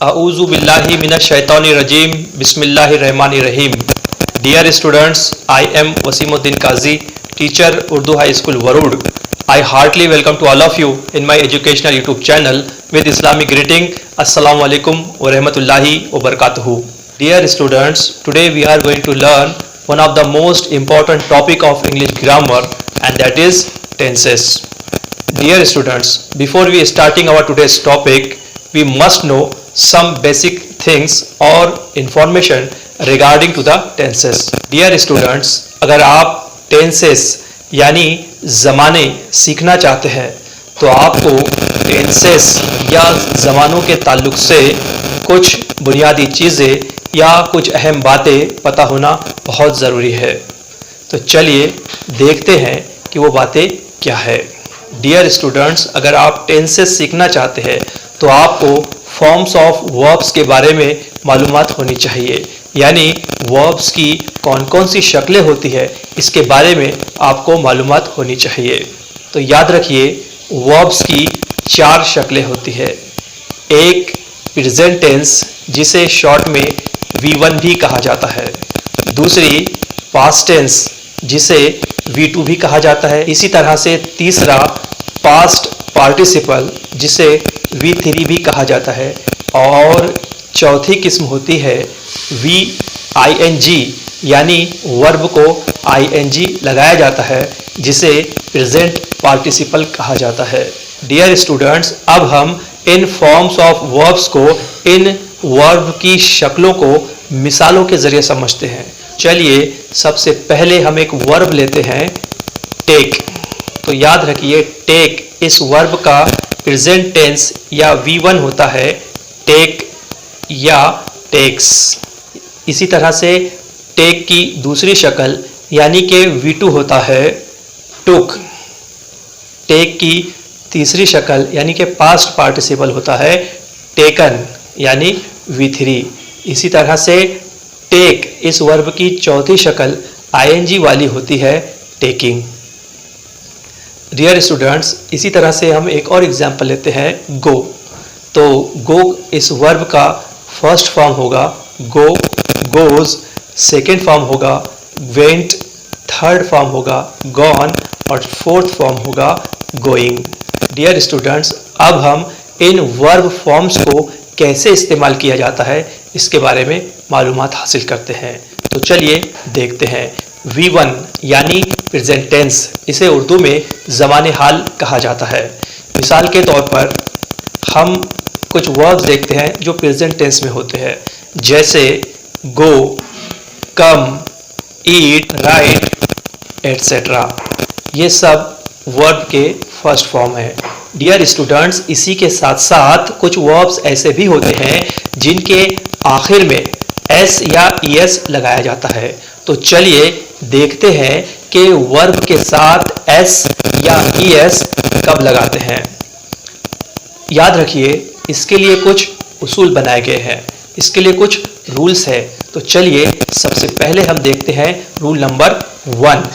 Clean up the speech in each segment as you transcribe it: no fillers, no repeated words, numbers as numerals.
अऊज़ु बिल्लाहि मिनश शैतानिर रजीम बिस्मिल्लाहिर रहमानिर रहीम। Dear students, I am Wasimuddin Qazi, teacher Urdu High School Warud. I heartily welcome to all of you in my educational YouTube channel with Islamic greeting. Assalamu alaikum wa rahmatullahi wa barakatuhu. Dear students, today we are going to learn one of the most important topic of English grammar, and that is tenses. Dear students, before we starting our today's topic, we must know some basic things or information regarding to the tenses. Dear students, अगर आप tenses यानी ज़माने सीखना चाहते हैं तो आपको tenses या ज़मानों के ताल्लुक से कुछ बुनियादी चीज़ें या कुछ अहम बातें पता होना बहुत ज़रूरी है। तो चलिए देखते हैं कि वो बातें क्या है। डियर स्टूडेंट्स, अगर आप टेंसेस सीखना चाहते हैं तो आपको फॉर्म्स ऑफ वर्ब्स के बारे में मालूमात होनी चाहिए, यानी वर्ब्स की कौन कौन सी शक्लें होती है इसके बारे में आपको मालूमात होनी चाहिए। तो याद रखिए, वर्ब्स की 4 शक्लें होती है। एक प्रेजेंट टेंस जिसे शॉर्ट में V1 भी कहा जाता है, दूसरी पास्ट टेंस जिसे V2 भी कहा जाता है, इसी तरह से तीसरा पास्ट पार्टिसिपल जिसे V3 भी कहा जाता है, और चौथी किस्म होती है VING यानी वर्ब को ING लगाया जाता है जिसे प्रेजेंट पार्टिसिपल कहा जाता है। डियर स्टूडेंट्स, अब हम इन फॉर्म्स ऑफ वर्ब्स को, इन वर्ब की शक्लों को मिसालों के जरिए समझते हैं। चलिए सबसे पहले हम एक वर्ब लेते हैं, टेक। तो याद रखिए, टेक इस वर्ब का प्रेजेंट टेंस या V1 होता है, टेक या टेक्स। इसी तरह से टेक की दूसरी शक्ल यानी कि V2 होता है, टुक। टेक की तीसरी शक्ल यानी कि पास्ट पार्टिसिपल होता है, टेकन यानी V3। इसी तरह से टेक इस वर्ब की चौथी शक्ल ING वाली होती है, टेकिंग। डियर स्टूडेंट्स, इसी तरह से हम एक और एग्जाम्पल लेते हैं, गो। तो गो इस वर्ब का फर्स्ट फॉर्म होगा गो, गोज। सेकेंड फॉर्म होगा वेंट, थर्ड फॉर्म होगा गॉन, और फोर्थ फॉर्म होगा गोइंग। डियर स्टूडेंट्स, अब हम इन वर्ब फॉर्म्स को कैसे इस्तेमाल किया जाता है इसके बारे में मालूमात हासिल करते हैं। तो चलिए देखते हैं। V1 यानी प्रेजेंट टेंस, इसे उर्दू में ज़माने हाल कहा जाता है। मिसाल के तौर पर हम कुछ वर्ब्स देखते हैं जो प्रेजेंट टेंस में होते हैं, जैसे गो, कम, ईट, राइट एट्सेट्रा। ये सब वर्ब के फर्स्ट फॉर्म है। डियर स्टूडेंट्स, इसी के साथ साथ कुछ वर्ब्स ऐसे भी होते हैं जिनके आखिर में S या ES लगाया जाता है। तो चलिए देखते हैं कि वर्ब के साथ S या ES कब लगाते हैं। याद रखिए, इसके लिए कुछ उसूल बनाए गए हैं, इसके लिए कुछ रूल्स है। तो चलिए सबसे पहले हम देखते हैं रूल नंबर 1।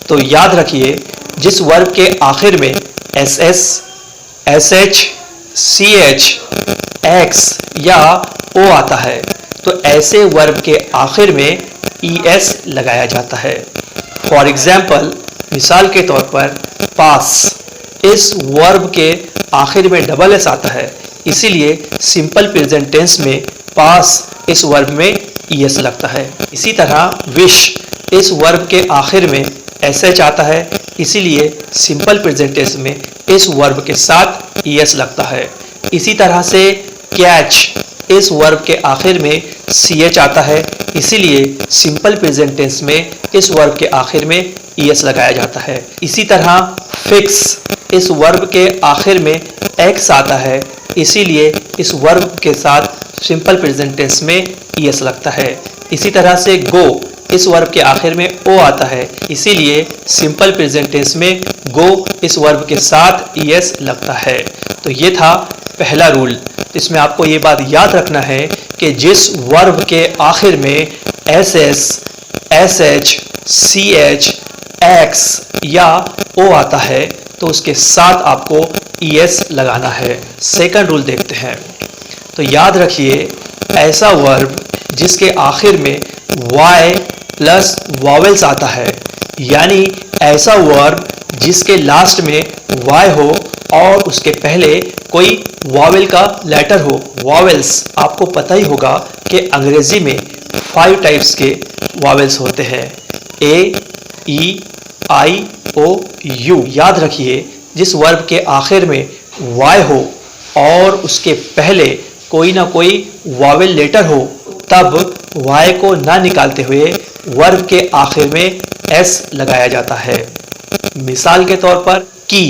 तो याद रखिए, जिस वर्ब के आखिर में SS, SH, CH, X या O आता है तो ऐसे वर्ब के आखिर में ES लगाया जाता है। फॉर एग्जाम्पल, मिसाल के तौर पर पास, इस वर्ब के आखिर में डबल S आता है, इसीलिए सिंपल प्रेजेंट टेंस में पास इस वर्ब में ES लगता है। इसी तरह विश, इस वर्ब के आखिर में SH आता है, इसीलिए सिंपल प्रेजेंट टेंस में इस वर्ब के साथ ES लगता है। इसी तरह से कैच, इस वर्ब के आखिर में CH आता है, इसीलिए सिंपल प्रेजेंट टेंस में इस वर्ब के आखिर में ES लगाया जाता है। इसी तरह फिक्स, इस वर्ब के आखिर में X आता है, इसीलिए इस वर्ब के साथ सिंपल प्रेजेंट टेंस में ES लगता है। इसी तरह से गो, इस वर्ब के आखिर में O आता है, इसीलिए सिंपल प्रेजेंट टेंस में गो इस वर्ब के साथ ES लगता है। तो ये था पहला रूल। इसमें आपको ये बात याद रखना है कि जिस वर्ब के आखिर में SS, SH, CH, X या O आता है तो उसके साथ आपको ES लगाना है। सेकंड रूल देखते हैं। तो याद रखिए, ऐसा वर्ब जिसके आखिर में y प्लस वॉवेल्स आता है, यानी ऐसा वर्ब जिसके लास्ट में y हो और उसके पहले कोई वॉवेल का लेटर हो। वॉवेल्स आपको पता ही होगा कि अंग्रेजी में 5 टाइप्स के वॉवेल्स होते हैं, ए, ई, आई, ओ, यू। याद रखिए, जिस वर्ब के आखिर में y हो और उसके पहले कोई ना कोई वॉवेल लेटर हो, तब y को ना निकालते हुए वर्ब के आखिर में s लगाया जाता है। मिसाल के तौर पर कि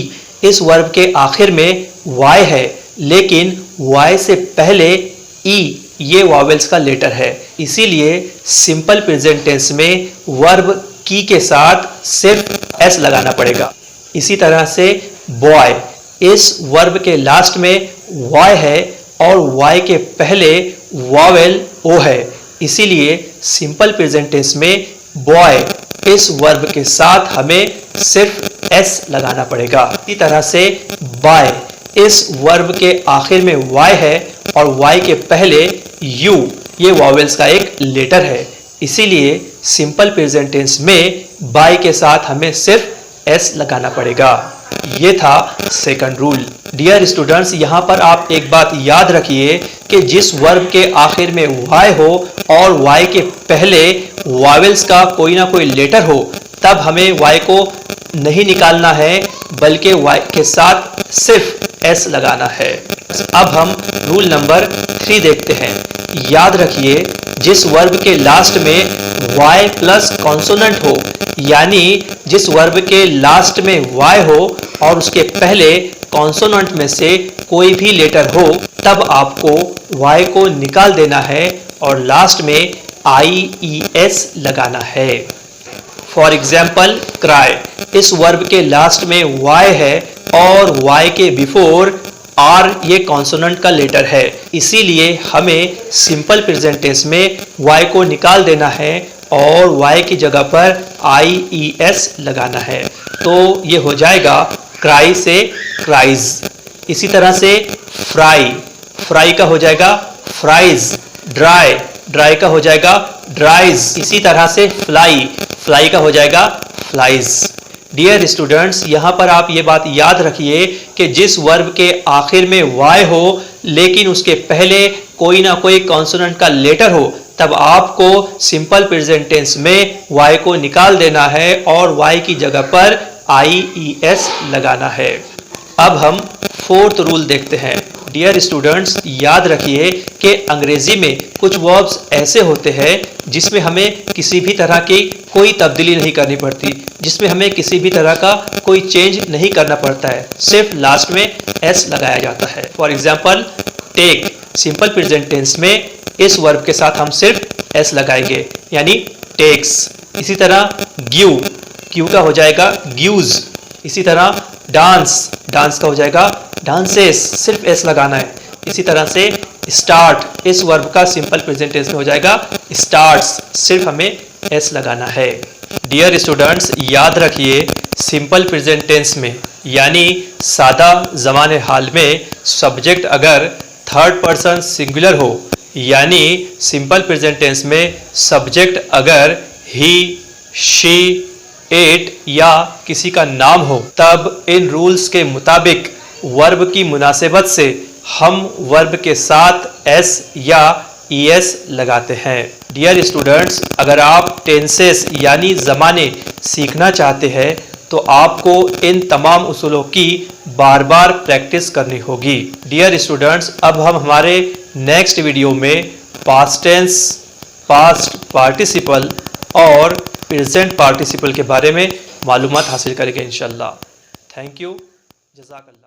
इस वर्ब के आखिर में y है, लेकिन y से पहले e ये वॉवेल्स का लेटर है, इसीलिए सिंपल प्रेजेंट टेंस में वर्ब की के साथ सिर्फ s लगाना पड़ेगा। इसी तरह से बॉय, इस वर्ब के लास्ट में y है और y के पहले वॉवेल o है, इसीलिए सिंपल प्रेजेंट टेंस में बॉय इस वर्ब के साथ हमें सिर्फ s लगाना पड़ेगा। इसी तरह से बाय, इस वर्ब के आखिर में y है और y के पहले u ये वॉवेल्स का एक लेटर है, इसीलिए सिंपल प्रेजेंट टेंस में बाय के साथ हमें सिर्फ s लगाना पड़ेगा। ये था सेकंड रूल। डियर स्टूडेंट्स, यहाँ पर आप एक बात याद रखिए कि जिस वर्ब के आखिर में y हो और y के पहले वॉवेल्स का कोई ना कोई लेटर हो, तब हमें y को नहीं निकालना है, बल्कि y के साथ सिर्फ s लगाना है। अब हम रूल नंबर 3 देखते हैं। याद रखिए, जिस वर्ब के लास्ट में y प्लस कॉन्सोनेंट हो, यानी जिस वर्ब के लास्ट में y हो और उसके पहले कॉन्सोनेंट में से कोई भी लेटर हो, तब आपको y को निकाल देना है और लास्ट में IES लगाना है। फॉर एग्जाम्पल क्राई, इस वर्ब के लास्ट में y है और y के बिफोर R ये कॉन्सोनेंट का लेटर है, इसीलिए हमें सिंपल प्रेजेंट टेंस में y को निकाल देना है और y की जगह पर IES लगाना है। तो ये हो जाएगा क्राई से क्राइज। इसी तरह से फ्राई, फ्राई का हो जाएगा फ्राइज। ड्राई, ड्राई का हो जाएगा ड्राइज। इसी तरह से फ्लाई, फ्लाई का हो जाएगा फ्लाइज। डियर स्टूडेंट्स, यहाँ पर आप ये बात याद रखिए कि जिस वर्ब के आखिर में y हो लेकिन उसके पहले कोई ना कोई कॉन्सोनेंट का लेटर हो, तब आपको सिंपल प्रेजेंट टेंस में y को निकाल देना है और y की जगह पर IES लगाना है। अब हम फोर्थ रूल देखते हैं। डियर स्टूडेंट्स, याद रखिए कि अंग्रेजी में कुछ वर्ब्स ऐसे होते हैं जिसमें हमें किसी भी तरह की कोई तब्दीली नहीं करनी पड़ती, जिसमें हमें किसी भी तरह का कोई चेंज नहीं करना पड़ता है, सिर्फ लास्ट में s लगाया जाता है। For example take, simple present tense में इस वर्ब के साथ हम सिर्फ s लगाएंगे, यानी टेक्स। इसी तरह गिव, गिव का हो जाएगा गिव्स। इसी तरह डांस, डांस का हो जाएगा डांसेस, सिर्फ s लगाना है। इसी तरह से स्टार्ट, इस वर्ब का सिंपल प्रेजेंट टेंस में हो जाएगा स्टार्ट्स, सिर्फ हमें s लगाना है। डियर स्टूडेंट्स, याद रखिए, सिंपल प्रेजेंट टेंस में यानी सादा ज़माने हाल में सब्जेक्ट अगर थर्ड पर्सन सिंगुलर हो, यानी सिंपल प्रेजेंट टेंस में सब्जेक्ट अगर ही, शी, इट या किसी का नाम हो, तब इन रूल्स के मुताबिक वर्ब की मुनासिबत से हम वर्ब के साथ s या es लगाते हैं। डियर स्टूडेंट्स, अगर आप टेंसेस यानी ज़माने सीखना चाहते हैं तो आपको इन तमाम उसूलों की बार बार प्रैक्टिस करनी होगी। डियर स्टूडेंट्स, अब हम हमारे नेक्स्ट वीडियो में पास्ट टेंस, पास्ट पार्टिसिपल और प्रेजेंट पार्टिसिपल के बारे में मालूमात हासिल करेंगे इंशाल्लाह। थैंक यू, जज़ाकल्लाह।